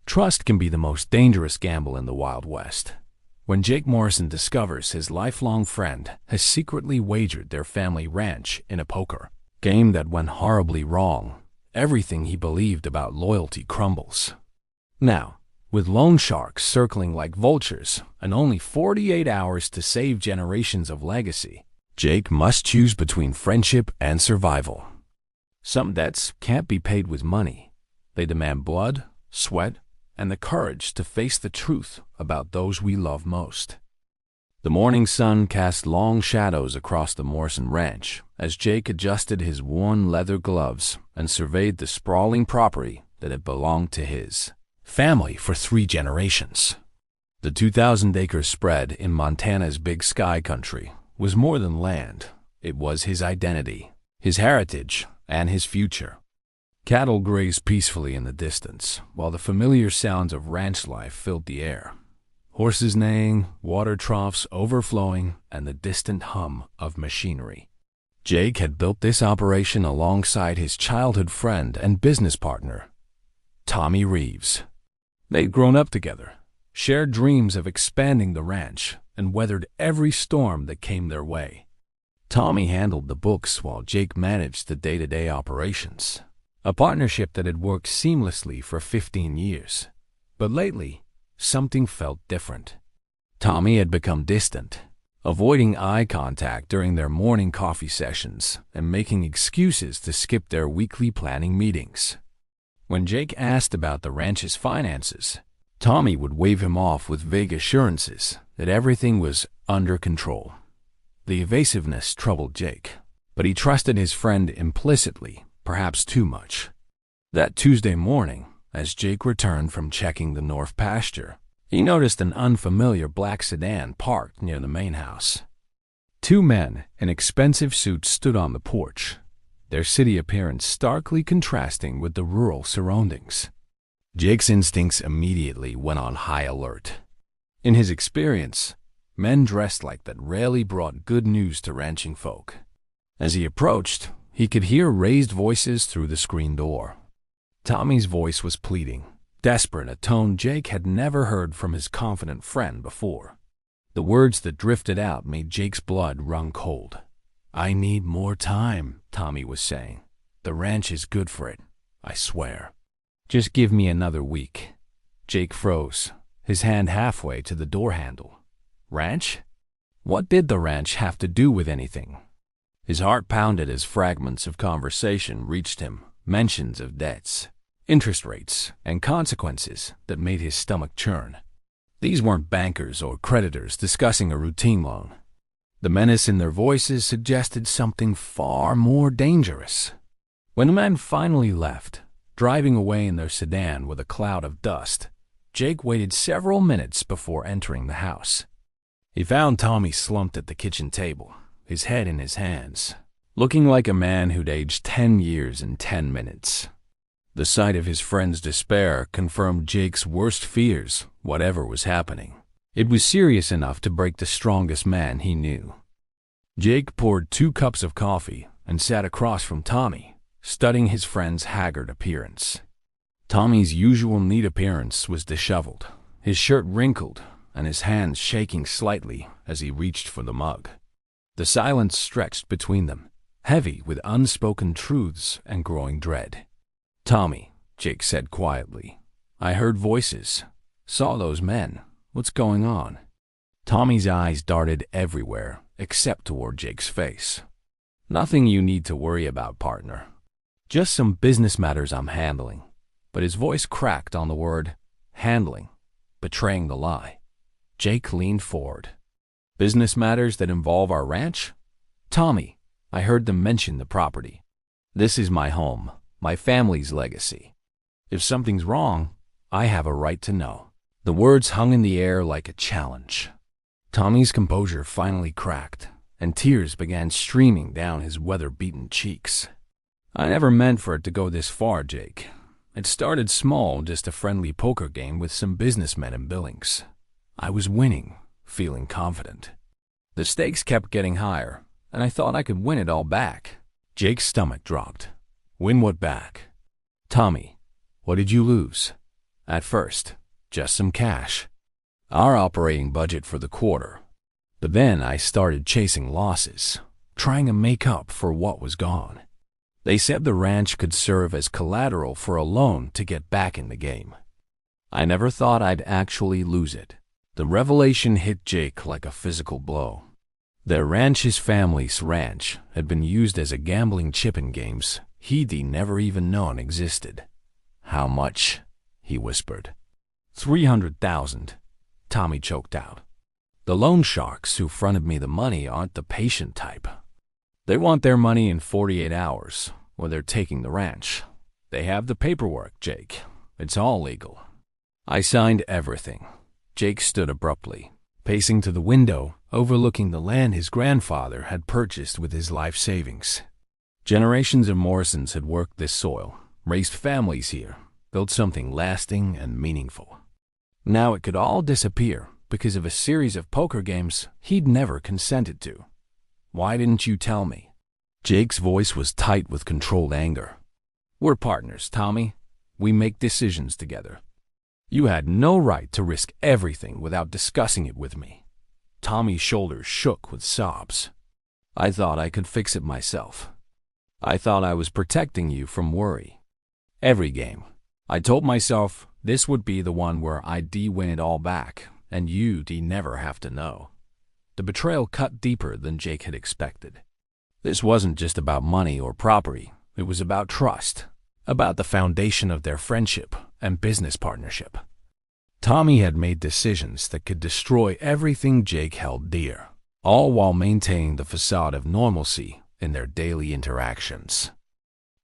Trust can be the most dangerous gamble in the Wild West. When Jake Morrison discovers his lifelong friend has secretly wagered their family ranch in a poker game that went horribly wrong, everything he believed about loyalty crumbles. Now, with loan sharks circling like vultures and only 48 hours to save generations of legacy, Jake must choose between friendship and survival. Some debts can't be paid with money. They demand blood, sweat, and the courage to face the truth about those we love most. The morning sun cast long shadows across the Morrison ranch as Jake adjusted his worn leather gloves and surveyed the sprawling property that had belonged to his family for 3 generations. The 2,000-acre spread in Montana's Big Sky country was more than land. It was his identity, his heritage, and his future. Cattle grazed peacefully in the distance, while the familiar sounds of ranch life filled the air. Horses neighing, water troughs overflowing, and the distant hum of machinery. Jake had built this operation alongside his childhood friend and business partner, Tommy Reeves. They'd grown up together, shared dreams of expanding the ranch, and weathered every storm that came their way. Tommy handled the books while Jake managed the day-to-day operations. A partnership that had worked seamlessly for 15 years. But lately, something felt different. Tommy had become distant, avoiding eye contact during their morning coffee sessions and making excuses to skip their weekly planning meetings. When Jake asked about the ranch's finances, Tommy would wave him off with vague assurances that everything was under control. The evasiveness troubled Jake, but he trusted his friend implicitly, perhaps too much. That Tuesday morning, as Jake returned from checking the north pasture, he noticed an unfamiliar black sedan parked near the main house. 2 men in expensive suits stood on the porch, their city appearance starkly contrasting with the rural surroundings. Jake's instincts immediately went on high alert. In his experience, men dressed like that rarely brought good news to ranching folk. As he approached, he could hear raised voices through the screen door. Tommy's voice was pleading, desperate, a tone Jake had never heard from his confident friend before. The words that drifted out made Jake's blood run cold. "I need more time," Tommy was saying. "The ranch is good for it, I swear. Just give me another week." Jake froze, his hand halfway to the door handle. Ranch? What did the ranch have to do with anything? His heart pounded as fragments of conversation reached him, mentions of debts, interest rates, and consequences that made his stomach churn. These weren't bankers or creditors discussing a routine loan. The menace in their voices suggested something far more dangerous. When the men finally left, driving away in their sedan with a cloud of dust, Jake waited several minutes before entering the house. He found Tommy slumped at the kitchen table, his head in his hands, looking like a man who'd aged 10 years in 10 minutes. The sight of his friend's despair confirmed Jake's worst fears, whatever was happening. It was serious enough to break the strongest man he knew. Jake poured 2 cups of coffee and sat across from Tommy, studying his friend's haggard appearance. Tommy's usual neat appearance was disheveled, his shirt wrinkled, and his hands shaking slightly as he reached for the mug. The silence stretched between them, heavy with unspoken truths and growing dread. "Tommy," Jake said quietly, "I heard voices, saw those men. What's going on?" Tommy's eyes darted everywhere except toward Jake's face. "Nothing you need to worry about, partner. Just some business matters I'm handling." But his voice cracked on the word handling, betraying the lie. Jake leaned forward. "Business matters that involve our ranch? Tommy, I heard them mention the property. This is my home, my family's legacy. If something's wrong, I have a right to know." The words hung in the air like a challenge. Tommy's composure finally cracked, and tears began streaming down his weather-beaten cheeks. "I never meant for it to go this far, Jake. It started small, just a friendly poker game with some businessmen in Billings. I was winning, feeling confident. The stakes kept getting higher, and I thought I could win it all back." Jake's stomach dropped. "Win what back?" "Tommy, what did you lose?" At first, just some cash. Our operating budget for the quarter. But then I started chasing losses, trying to make up for what was gone. They said the ranch could serve as collateral for a loan to get back in the game. I never thought I'd actually lose it. The revelation hit Jake like a physical blow. Their ranch, his family's ranch, had been used as a gambling chip in games he'd never even known existed. "How much?" he whispered. "300,000, Tommy choked out. "The loan sharks who fronted me the money aren't the patient type. They want their money in 48 hours, or they're taking the ranch. They have the paperwork, Jake. It's all legal." I signed everything. Jake stood abruptly, pacing to the window, overlooking the land his grandfather had purchased with his life savings. Generations of Morrisons had worked this soil, raised families here, built something lasting and meaningful. Now it could all disappear because of a series of poker games he'd never consented to. "Why didn't you tell me?" Jake's voice was tight with controlled anger. "We're partners, Tommy. We make decisions together. You had no right to risk everything without discussing it with me." Tommy's shoulders shook with sobs. "I thought I could fix it myself. I thought I was protecting you from worry. Every game, I told myself this would be the one where I'd win it all back, and you'd never have to know." The betrayal cut deeper than Jake had expected. This wasn't just about money or property. It was about trust, about the foundation of their friendship and business partnership. Tommy had made decisions that could destroy everything Jake held dear, all while maintaining the facade of normalcy in their daily interactions.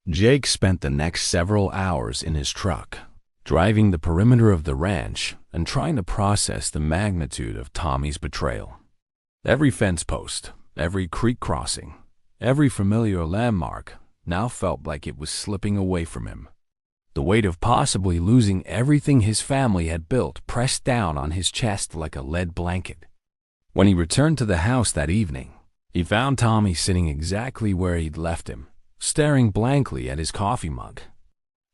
Jake spent the next several hours in his truck, driving the perimeter of the ranch and trying to process the magnitude of Tommy's betrayal. Every fence post, every creek crossing, every familiar landmark now felt like it was slipping away from him. The weight of possibly losing everything his family had built pressed down on his chest like a lead blanket. When he returned to the house that evening, he found Tommy sitting exactly where he'd left him, staring blankly at his coffee mug.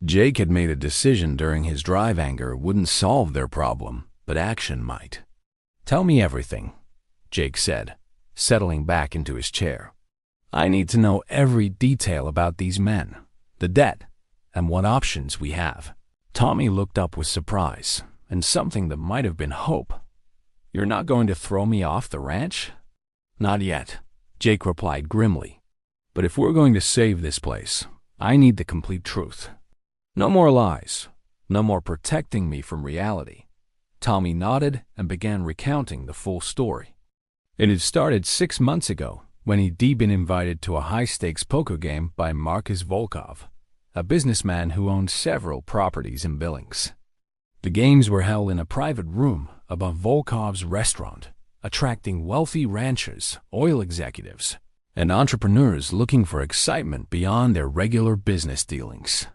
Jake had made a decision during his drive. Anger wouldn't solve their problem, but action might. "Tell me everything," Jake said, settling back into his chair. "I need to know every detail about these men, the debt, and what options we have." Tommy looked up with surprise and something that might have been hope. "You're not going to throw me off the ranch?" "Not yet," Jake replied grimly. "But if we're going to save this place, I need the complete truth. No more lies, no more protecting me from reality." Tommy nodded and began recounting the full story. It had started 6 months ago when he'd been invited to a high-stakes poker game by Marcus Volkov, a businessman who owned several properties in Billings. The games were held in a private room above Volkov's restaurant, attracting wealthy ranchers, oil executives, and entrepreneurs looking for excitement beyond their regular business dealings.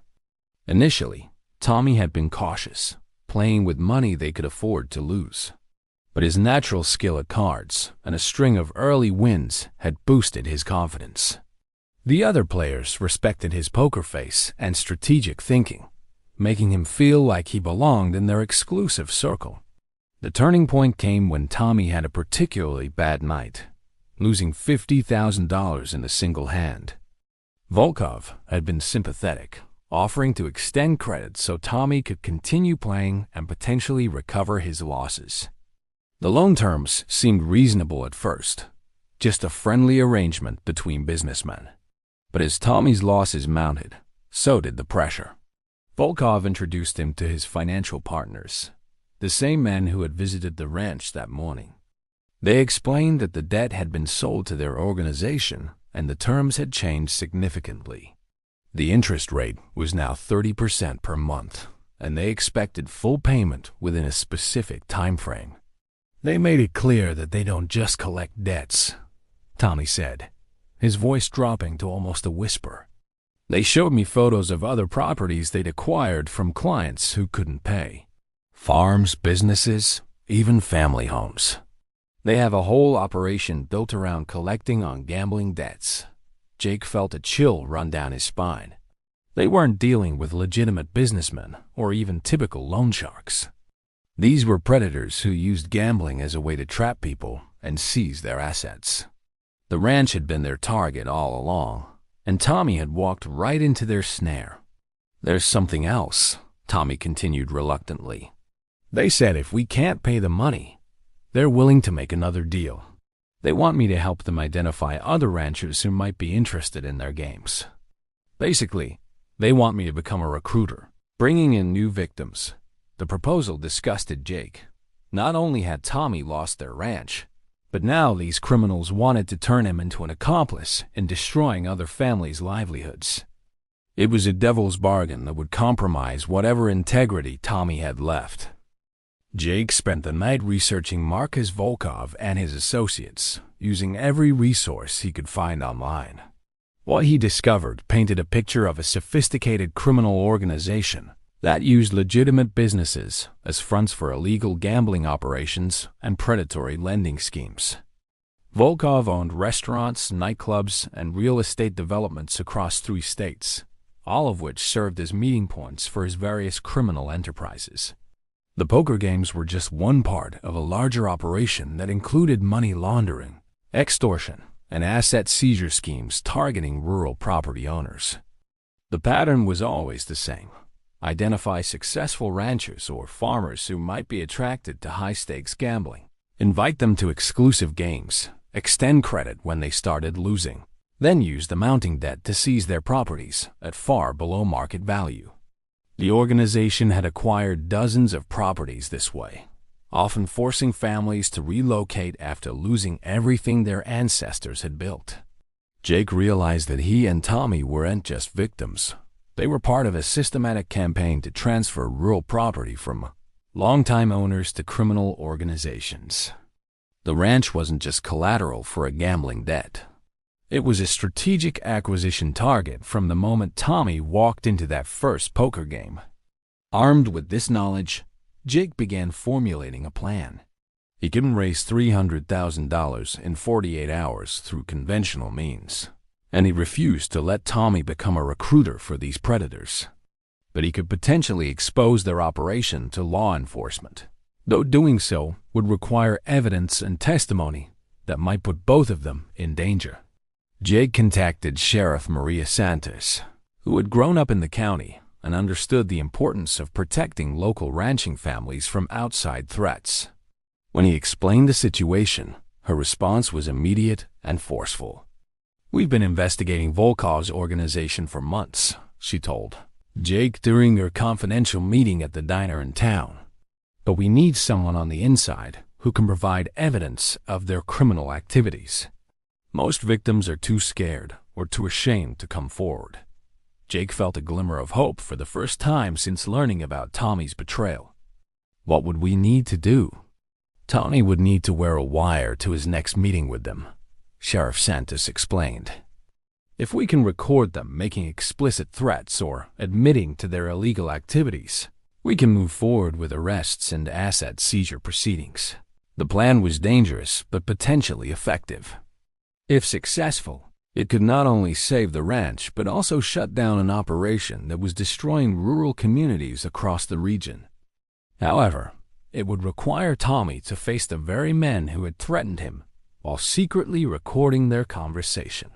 Initially, Tommy had been cautious, playing with money they could afford to lose. But his natural skill at cards and a string of early wins had boosted his confidence. The other players respected his poker face and strategic thinking, making him feel like he belonged in their exclusive circle. The turning point came when Tommy had a particularly bad night, losing $50,000 in a single hand. Volkov had been sympathetic, offering to extend credit so Tommy could continue playing and potentially recover his losses. The loan terms seemed reasonable at first, just a friendly arrangement between businessmen. But as Tommy's losses mounted, so did the pressure. Volkov introduced him to his financial partners, the same men who had visited the ranch that morning. They explained that the debt had been sold to their organization and the terms had changed significantly. The interest rate was now 30% per month, and they expected full payment within a specific time frame. "They made it clear that they don't just collect debts," Tommy said, his voice dropping to almost a whisper. "They showed me photos of other properties they'd acquired from clients who couldn't pay. Farms, businesses, even family homes. They have a whole operation built around collecting on gambling debts." Jake felt a chill run down his spine. They weren't dealing with legitimate businessmen or even typical loan sharks. These were predators who used gambling as a way to trap people and seize their assets. The ranch had been their target all along, and Tommy had walked right into their snare. "There's something else," Tommy continued reluctantly. "They said if we can't pay the money, they're willing to make another deal. They want me to help them identify other ranchers who might be interested in their games. Basically, they want me to become a recruiter, bringing in new victims." The proposal disgusted Jake. Not only had Tommy lost their ranch, but now these criminals wanted to turn him into an accomplice in destroying other families' livelihoods. It was a devil's bargain that would compromise whatever integrity Tommy had left. Jake spent the night researching Marcus Volkov and his associates, using every resource he could find online. What he discovered painted a picture of a sophisticated criminal organization that used legitimate businesses as fronts for illegal gambling operations and predatory lending schemes. Volkov owned restaurants, nightclubs, and real estate developments across 3 states, all of which served as meeting points for his various criminal enterprises. The poker games were just one part of a larger operation that included money laundering, extortion, and asset seizure schemes targeting rural property owners. The pattern was always the same: identify successful ranchers or farmers who might be attracted to high-stakes gambling, invite them to exclusive games, extend credit when they started losing, then use the mounting debt to seize their properties at far below market value. The organization had acquired dozens of properties this way, often forcing families to relocate after losing everything their ancestors had built. Jake realized that he and Tommy weren't just victims. They were part of a systematic campaign to transfer rural property from longtime owners to criminal organizations. The ranch wasn't just collateral for a gambling debt. It was a strategic acquisition target from the moment Tommy walked into that first poker game. Armed with this knowledge, Jake began formulating a plan. He couldn't raise $300,000 in 48 hours through conventional means, and he refused to let Tommy become a recruiter for these predators. But he could potentially expose their operation to law enforcement, though doing so would require evidence and testimony that might put both of them in danger. Jake contacted Sheriff Maria Santos, who had grown up in the county and understood the importance of protecting local ranching families from outside threats. When he explained the situation, her response was immediate and forceful. "We've been investigating Volkov's organization for months," she told Jake during their confidential meeting at the diner in town. "But we need someone on the inside who can provide evidence of their criminal activities. Most victims are too scared or too ashamed to come forward." Jake felt a glimmer of hope for the first time since learning about Tommy's betrayal. "What would we need to do?" "Tommy would need to wear a wire to his next meeting with them," Sheriff Santos explained. "If we can record them making explicit threats or admitting to their illegal activities, we can move forward with arrests and asset seizure proceedings." The plan was dangerous but potentially effective. If successful, it could not only save the ranch but also shut down an operation that was destroying rural communities across the region. However, it would require Tommy to face the very men who had threatened him while secretly recording their conversation.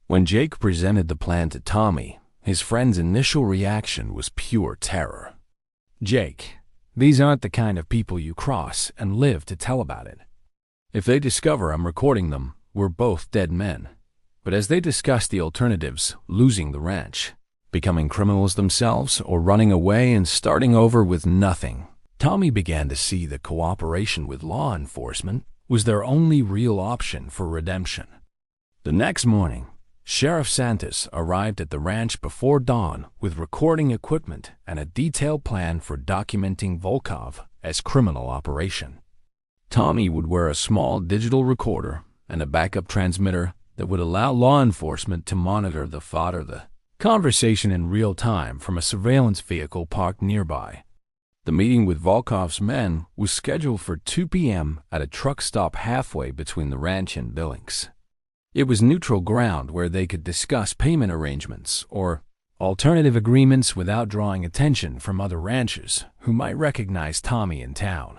When Jake presented the plan to Tommy, his friend's initial reaction was pure terror. "Jake, these aren't the kind of people you cross and live to tell about it. If they discover I'm recording them, we're both dead men." But as they discussed the alternatives, losing the ranch, becoming criminals themselves, or running away and starting over with nothing, Tommy began to see that cooperation with law enforcement was their only real option for redemption. The next morning, Sheriff Santos arrived at the ranch before dawn with recording equipment and a detailed plan for documenting Volkov as criminal operation. Tommy would wear a small digital recorder and a backup transmitter that would allow law enforcement to monitor the conversation in real time from a surveillance vehicle parked nearby. The meeting with Volkov's men was scheduled for 2 p.m. at a truck stop halfway between the ranch and Billings. It was neutral ground where they could discuss payment arrangements or alternative agreements without drawing attention from other ranchers who might recognize Tommy in town.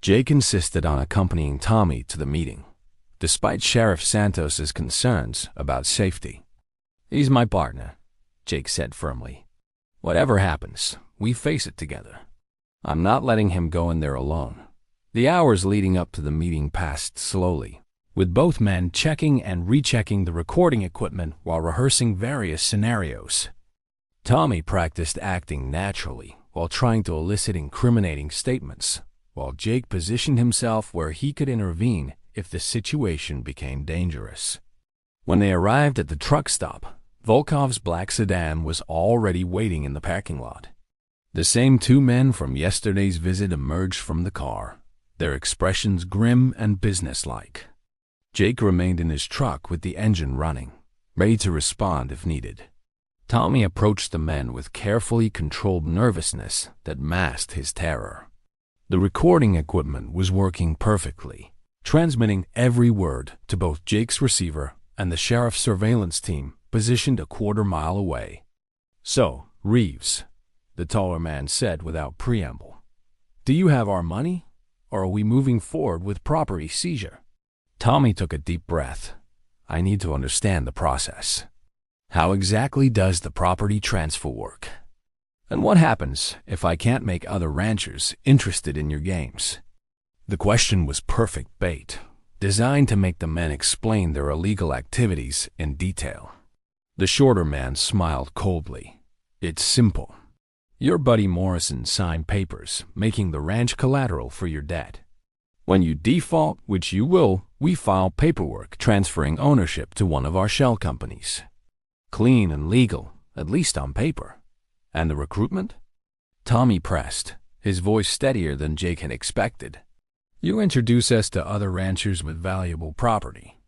Jake insisted on accompanying Tommy to the meeting, despite Sheriff Santos's concerns about safety. "He's my partner," Jake said firmly. "Whatever happens, we face it together. I'm not letting him go in there alone." The hours leading up to the meeting passed slowly, with both men checking and rechecking the recording equipment while rehearsing various scenarios. Tommy practiced acting naturally while trying to elicit incriminating statements, while Jake positioned himself where he could intervene if the situation became dangerous. When they arrived at the truck stop, Volkov's black sedan was already waiting in the parking lot. The same two men from yesterday's visit emerged from the car, their expressions grim and businesslike. Jake remained in his truck with the engine running, ready to respond if needed. Tommy approached the men with carefully controlled nervousness that masked his terror. The recording equipment was working perfectly, transmitting every word to both Jake's receiver and the sheriff's surveillance team positioned a quarter-mile away. "So, Reeves," the taller man said without preamble, "do you have our money, or are we moving forward with property seizure?" Tommy took a deep breath. "I need to understand the process. How exactly does the property transfer work? And what happens if I can't make other ranchers interested in your games?" The question was perfect bait, designed to make the men explain their illegal activities in detail. The shorter man smiled coldly. "It's simple. Your buddy Morrison signed papers making the ranch collateral for your debt. When you default, which you will, we file paperwork transferring ownership to one of our shell companies. Clean and legal, at least on paper. And the recruitment?" Tommy pressed, his voice steadier than Jake had expected. "You introduce us to other ranchers with valuable property.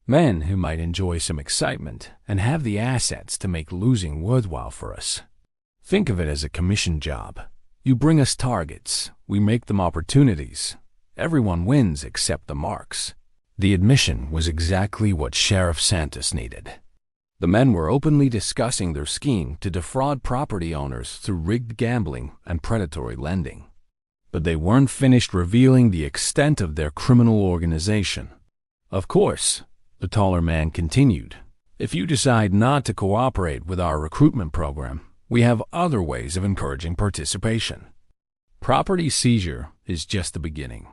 Men who might enjoy some excitement and have the assets to make losing worthwhile for us. Think of it as a commission job. You bring us targets, we make them opportunities. Everyone wins except the marks." The admission was exactly what Sheriff Santos needed. The men were openly discussing their scheme to defraud property owners through rigged gambling and predatory lending. But they weren't finished revealing the extent of their criminal organization. "Of course," the taller man continued, "if you decide not to cooperate with our recruitment program, we have other ways of encouraging participation. Property seizure is just the beginning.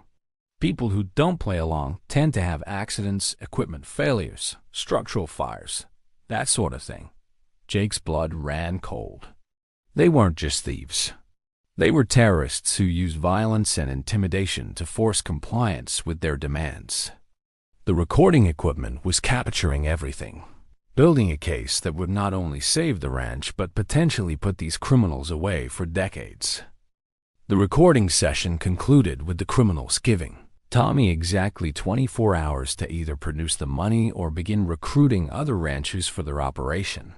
People who don't play along tend to have accidents, equipment failures, structural fires, that sort of thing." Jake's blood ran cold. They weren't just thieves. They were terrorists who used violence and intimidation to force compliance with their demands. The recording equipment was capturing everything, building a case that would not only save the ranch but potentially put these criminals away for decades. The recording session concluded with the criminals giving Tommy exactly 24 hours to either produce the money or begin recruiting other ranchers for their operation.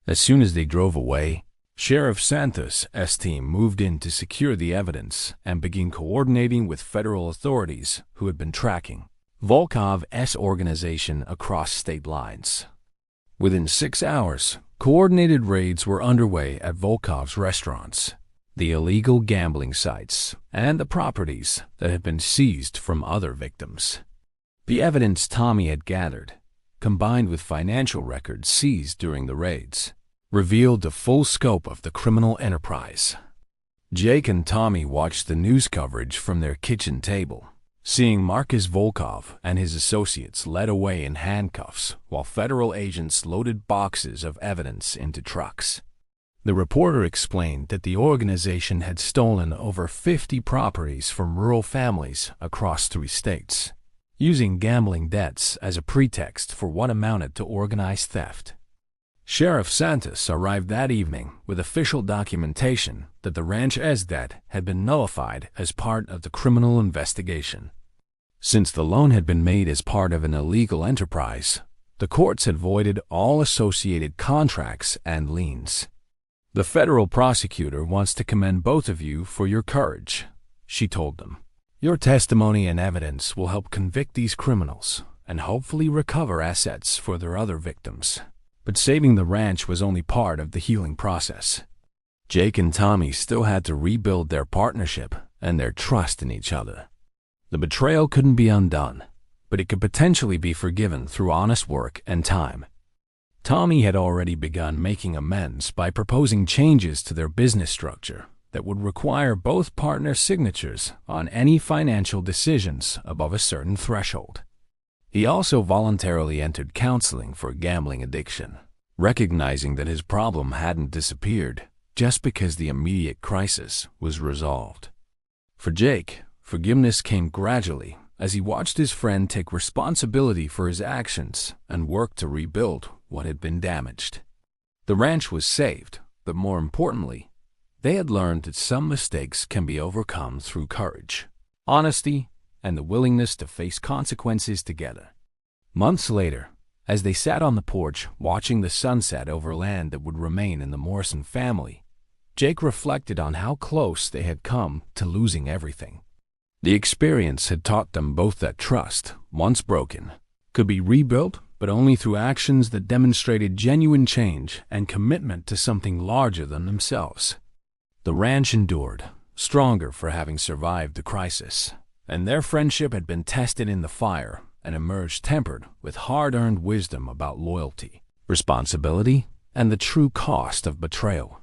As soon as they drove away, Sheriff Santos' team moved in to secure the evidence and begin coordinating with federal authorities who had been tracking Volkov's organization across state lines. Within 6 hours, coordinated raids were underway at Volkov's restaurants, the illegal gambling sites, and the properties that had been seized from other victims. The evidence Tommy had gathered, combined with financial records seized during the raids, revealed the full scope of the criminal enterprise. Jake and Tommy watched the news coverage from their kitchen table, seeing Marcus Volkov and his associates led away in handcuffs while federal agents loaded boxes of evidence into trucks. The reporter explained that the organization had stolen over 50 properties from rural families across 3 states, using gambling debts as a pretext for what amounted to organized theft. Sheriff Santos arrived that evening with official documentation that the ranch's debt had been nullified as part of the criminal investigation. Since the loan had been made as part of an illegal enterprise, the courts had voided all associated contracts and liens. "The federal prosecutor wants to commend both of you for your courage," she told them. "Your testimony and evidence will help convict these criminals and hopefully recover assets for their other victims." But saving the ranch was only part of the healing process. Jake and Tommy still had to rebuild their partnership and their trust in each other. The betrayal couldn't be undone, but it could potentially be forgiven through honest work and time. Tommy had already begun making amends by proposing changes to their business structure that would require both partners' signatures on any financial decisions above a certain threshold. He also voluntarily entered counseling for gambling addiction, recognizing that his problem hadn't disappeared just because the immediate crisis was resolved. For Jake, forgiveness came gradually as he watched his friend take responsibility for his actions and work to rebuild what had been damaged. The ranch was saved, but more importantly, they had learned that some mistakes can be overcome through courage, honesty, and the willingness to face consequences together. Months later, as they sat on the porch watching the sunset over land that would remain in the Morrison family, Jake reflected on how close they had come to losing everything. The experience had taught them both that trust, once broken, could be rebuilt, but only through actions that demonstrated genuine change and commitment to something larger than themselves. The ranch endured, stronger for having survived the crisis, and their friendship had been tested in the fire and emerged tempered with hard-earned wisdom about loyalty, responsibility, and the true cost of betrayal.